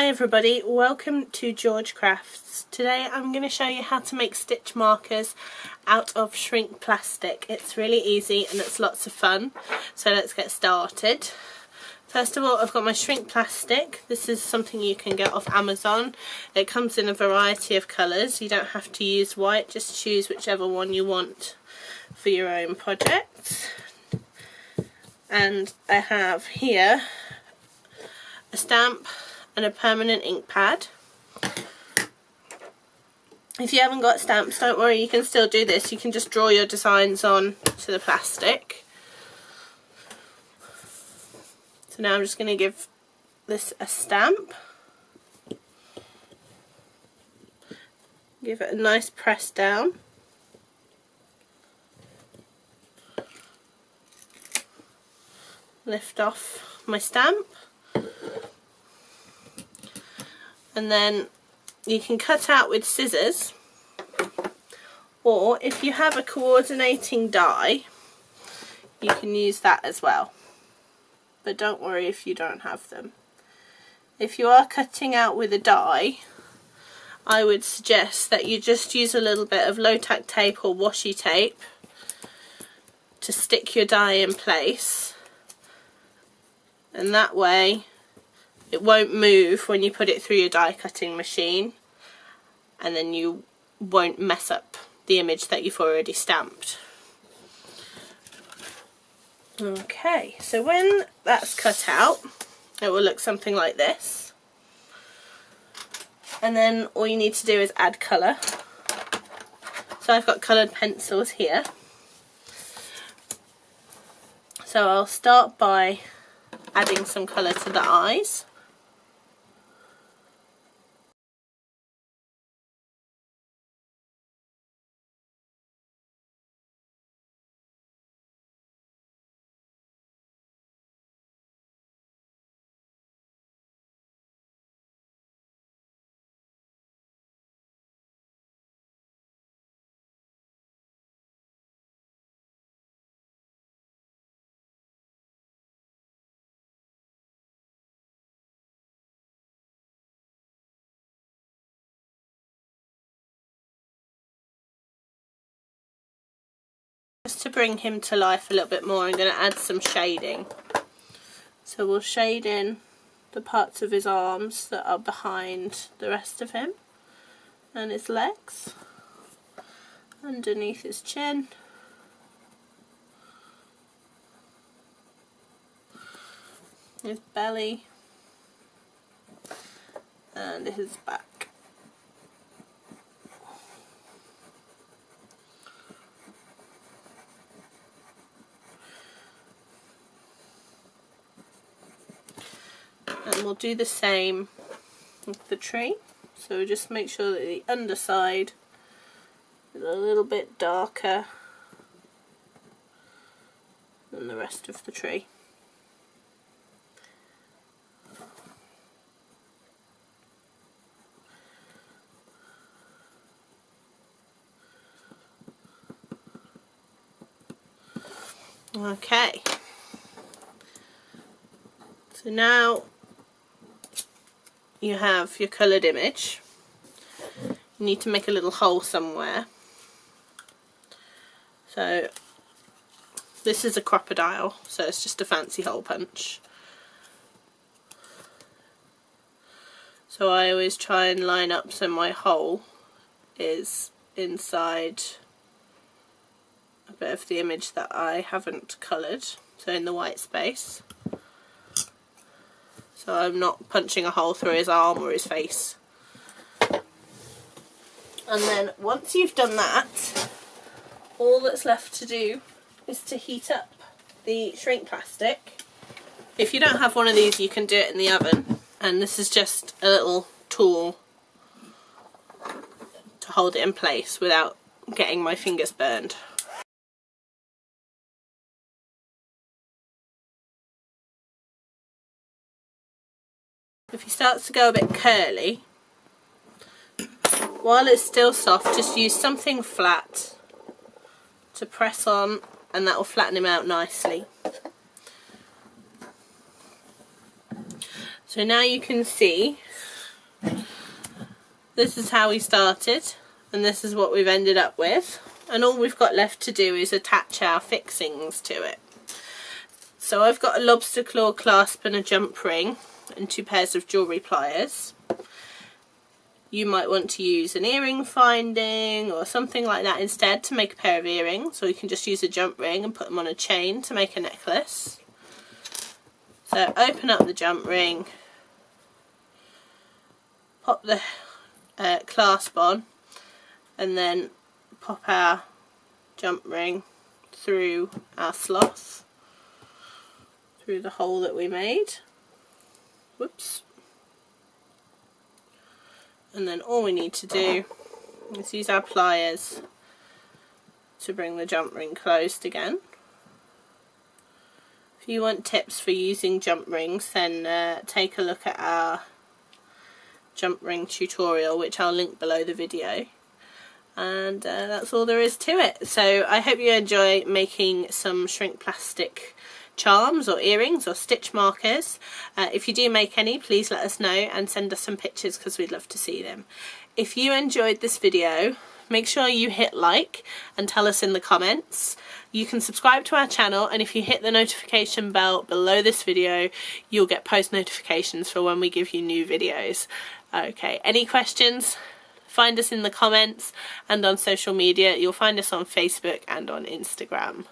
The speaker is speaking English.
Hi everybody, welcome to George Crafts. Today I'm going to show you how to make stitch markers out of shrink plastic. It's really easy and it's lots of fun, so let's get started. First of all, I've got my shrink plastic. This is something you can get off Amazon. It comes in a variety of colours. You don't have to use white, just choose whichever one you want for your own project. And I have here a stamp and a permanent ink pad. If you haven't got stamps, don't worry, you can still do this. You can just draw your designs on to the plastic. So now I'm just going to give this a stamp. Give it a nice press down. Lift off my stamp. And then you can cut out with scissors, or if you have a coordinating die you can use that as well, but don't worry if you don't have them. If you are cutting out with a die, I would suggest that you just use a little bit of low-tack tape or washi tape to stick your die in place, and that way it won't move when you put it through your die cutting machine, and then you won't mess up the image that you've already stamped. Okay, so when that's cut out it will look something like this, and then all you need to do is add colour. So I've got coloured pencils here, so I'll start by adding some colour to the eyes. Just to bring him to life a little bit more, I'm going to add some shading. So we'll shade in the parts of his arms that are behind the rest of him, and his legs, underneath his chin, his belly, and his back. And we'll do the same with the tree, so just make sure that the underside is a little bit darker than the rest of the tree. Okay, so now you have your coloured image. You need to make a little hole somewhere. So this is a crocodile, so it's just a fancy hole punch. So I always try and line up so my hole is inside a bit of the image that I haven't coloured, so in the white space. So I'm not punching a hole through his arm or his face. And then once you've done that, all that's left to do is to heat up the shrink plastic. If you don't have one of these, you can do it in the oven. And this is just a little tool to hold it in place without getting my fingers burned. If he starts to go a bit curly, while it's still soft, just use something flat to press on, and that will flatten him out nicely. So now you can see this is how we started, and this is what we've ended up with, and all we've got left to do is attach our fixings to it. So I've got a lobster claw clasp and a jump ring and 2 pairs of jewellery pliers. You might want to use an earring finding or something like that instead to make a pair of earrings, or you can just use a jump ring and put them on a chain to make a necklace. So open up the jump ring, pop the clasp on, and then pop our jump ring through our sloth, through the hole that we made. Whoops. And then all we need to do is use our pliers to bring the jump ring closed again. If you want tips for using jump rings, then take a look at our jump ring tutorial, which I'll link below the video. And that's all there is to it. So I hope you enjoy making some shrink plastic charms or earrings or stitch markers. If you do make any, please let us know and send us some pictures, because we'd love to see them. If you enjoyed this video, make sure you hit like and tell us in the comments. You can subscribe to our channel, and if you hit the notification bell below this video, you'll get post notifications for when we give you new videos. Okay, any questions? Find us in the comments and on social media. You'll find us on Facebook and on Instagram.